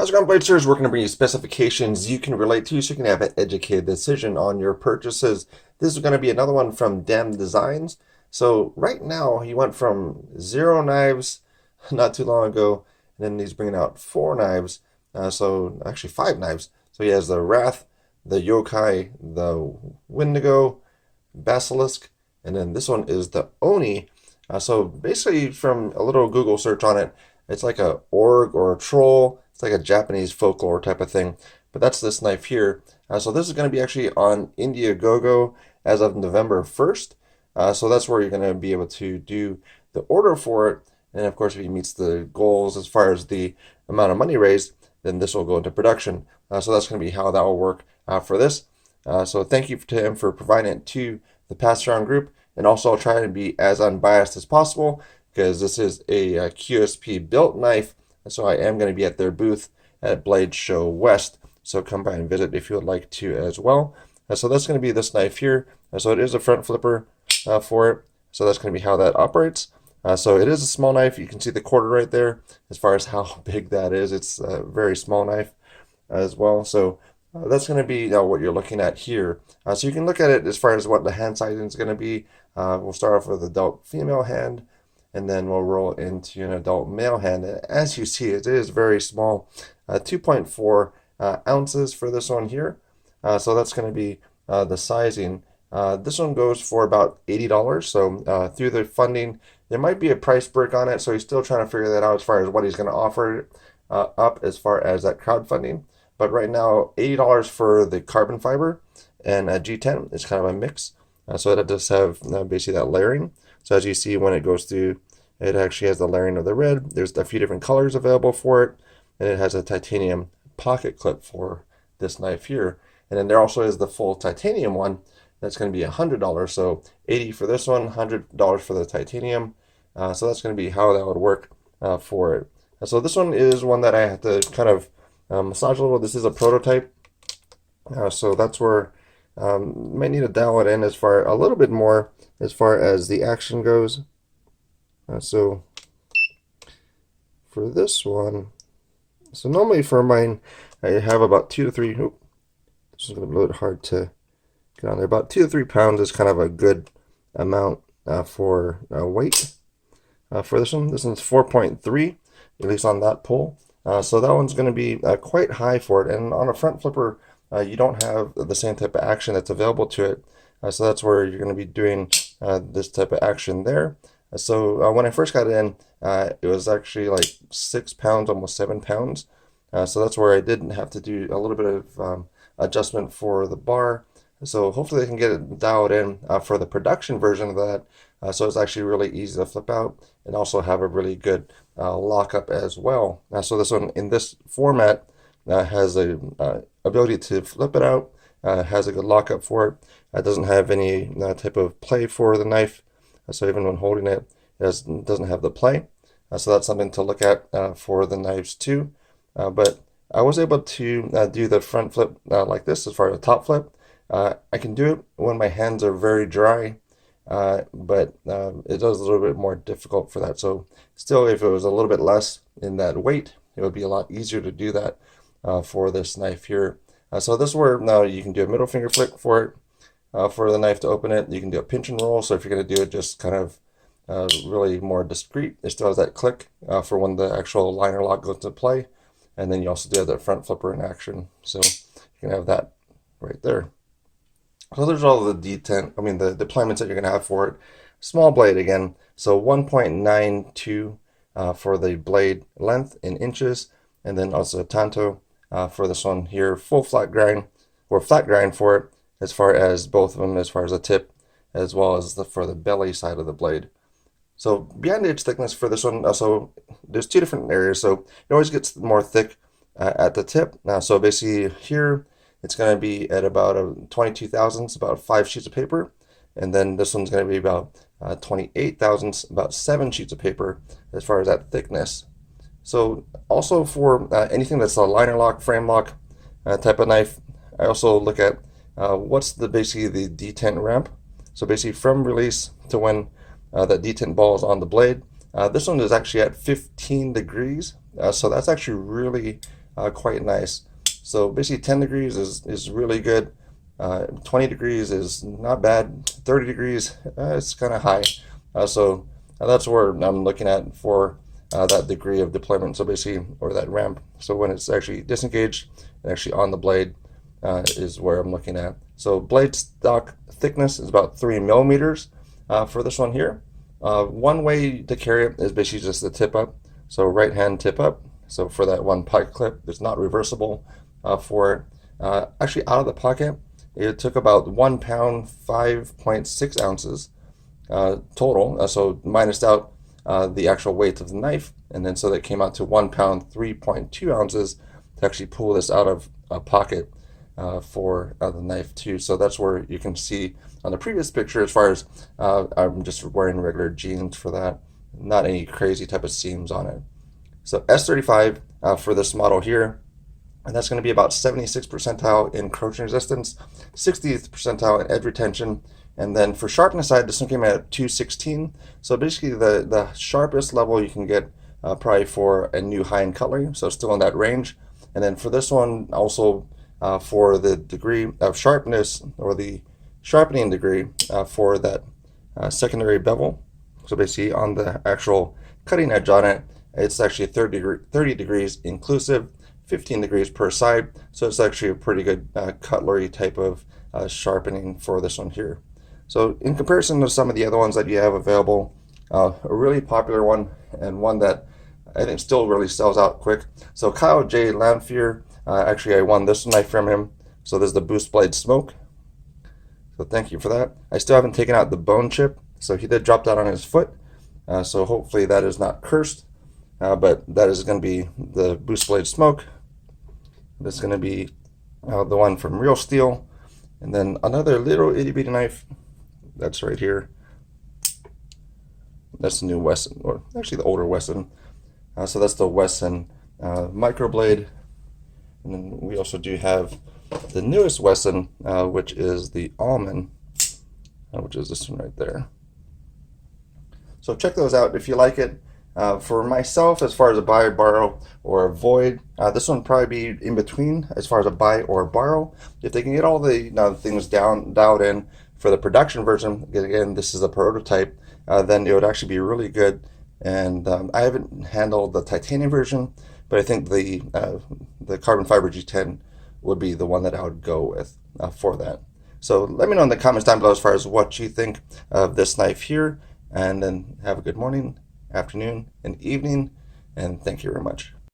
How's it going, Bladesters? We're going to bring you specifications you can relate to so you can have an educated decision on your purchases. This is going to be another one from Dem Designs. So right now, he went from 0 knives not too long ago, and then he's bringing out 4 knives. So actually 5 knives. So he has the Wrath, the Yokai, the Wendigo, Basilisk, and then this one is the Oni. So basically, from a little Google search on it, it's like a orc or a troll. It's like a Japanese folklore type of thing. But that's this knife here. So this is going to be actually on Indiegogo as of November 1st. So that's where you're going to be able to do the order for it. And of course, if he meets the goals as far as the amount of money raised, then this will go into production. So that's going to be how that will work for this. So thank you to him for providing it to the Pass Around group. And also I'll try to be as unbiased as possible because this is a QSP built knife. So I am going to be at their booth at Blade Show West. So come by and visit if you would like to as well. So that's going to be this knife here. So it is a front flipper for it. So that's going to be how that operates. So it is a small knife. You can see the quarter right there as far as how big that is. It's a very small knife as well. So that's going to be what you're looking at here. So you can look at it as far as what the hand sizing is going to be. We'll start off with adult female hand, and then we'll roll into an adult male hand. And as you see, it is very small, 2.4 ounces for this one here. So that's going to be the sizing. This one goes for about $80. So through the funding, there might be a price break on it. So he's still trying to figure that out as far as what he's going to offer up as far as that crowdfunding. But right now, $80 for the carbon fiber and a G10 is kind of a mix. So it does have basically that layering. So as you see, when it goes through, it actually has the layering of the red. There's a few different colors available for it. And it has a titanium pocket clip for this knife here. And then there also is the full titanium one. That's going to be $100. So $80 for this one, $100 for the titanium. So that's going to be how that would work for it. So this one is one that I have to kind of massage a little. This is a prototype. So that's where might need to dial it in as far a little bit more as far as the action goes. So for this one, so normally for mine, I have about 2 to 3. This is going to be a little hard to get on there. About 2 to 3 pounds is kind of a good amount for weight. For this one, this one's 4.3, at least on that pull. So that one's going to be quite high for it. And on a front flipper, you don't have the same type of action that's available to it. So that's where you're going to be doing this type of action there. So when I first got it in, it was actually like 6 pounds, almost 7 pounds. So that's where I did have to do a little bit of adjustment for the bar. So hopefully they can get it dialed in for the production version of that. So it's actually really easy to flip out and also have a really good lockup as well. So this one in this format has a ability to flip it out, has a good lockup for it. It doesn't have any type of play for the knife. So even when holding it, it doesn't have the play. So that's something to look at for the knives too. But I was able to do the front flip like this as far as the top flip. I can do it when my hands are very dry, but it does a little bit more difficult for that. So still, if it was a little bit less in that weight, it would be a lot easier to do that for this knife here. So this is where now you can do a middle finger flick for it, for the knife to open it. You can do a pinch and roll. So if you're going to do it just kind of really more discreet, it still has that click for when the actual liner lock goes into play. And then you also do have that front flipper in action. So you can have that right there. So there's all the detent, the deployments that you're going to have for it. Small blade again, so 1.92 for the blade length in inches, and then also a tanto for this one here, full flat grind, or flat grind for it, as far as both of them, as far as the tip, as well as for the belly side of the blade. So beyond edge thickness for this one, also there's 2 different areas, so it always gets more thick at the tip. So basically here, it's going to be at about 22 thousandths, about 5 sheets of paper. And then this one's going to be about 28 thousandths, about 7 sheets of paper as far as that thickness. So also for anything that's a liner lock, frame lock type of knife, I also look at what's basically the detent ramp. So basically from release to when that detent ball is on the blade. This one is actually at 15 degrees. So that's actually really quite nice. So basically 10 degrees is really good. 20 degrees is not bad. 30 degrees, it's kind of high. So that's where I'm looking at for that degree of deployment. So basically, or that ramp. So when it's actually disengaged and actually on the blade is where I'm looking at. So blade stock thickness is about 3 millimeters for this one here. One way to carry it is basically just the tip up. So right hand tip up. So for that one pocket clip, it's not reversible for it. Actually out of the pocket, it took about 1 pound, 5.6 ounces total. So minused out the actual weight of the knife. And then so that came out to 1 pound, 3.2 ounces to actually pull this out of a pocket for the knife too. So that's where you can see on the previous picture, as far as I'm just wearing regular jeans for that, not any crazy type of seams on it. So S35 for this model here, and that's going to be about 76th percentile in corrosion resistance, 60th percentile in edge retention, and then for sharpness side, this one came at 216. So basically the sharpest level you can get probably for a new high-end cutlery, so still in that range. And then for this one also for the degree of sharpness, or the sharpening degree for that secondary bevel. So basically on the actual cutting edge on it, it's actually 30 degrees inclusive, 15 degrees per side. So it's actually a pretty good cutlery type of sharpening for this one here. So in comparison to some of the other ones that you have available, a really popular one, and one that I think still really sells out quick. So Kyle J. Lanphier, actually I won this knife from him. So this is the Boost Blade Smoke. So thank you for that. I still haven't taken out the bone chip. So he did drop that on his foot. So hopefully that is not cursed. But that is going to be the Boost Blade Smoke. This is going to be the one from Real Steel. And then another little itty bitty knife. That's right here. That's the new Wesson, or actually the older Wesson. So that's the Wesson microblade. And then we also do have the newest Wesson, which is the Almond, which is this one right there. So check those out if you like it. For myself, as far as a buy, borrow, or avoid, this one would probably be in between as far as a buy or borrow. If they can get all the things dialed in for the production version, again, this is a prototype, then it would actually be really good. And I haven't handled the titanium version, but I think the carbon fiber G10 would be the one that I would go with for that. So let me know in the comments down below as far as what you think of this knife here, and then have a good morning, afternoon, and evening, and thank you very much.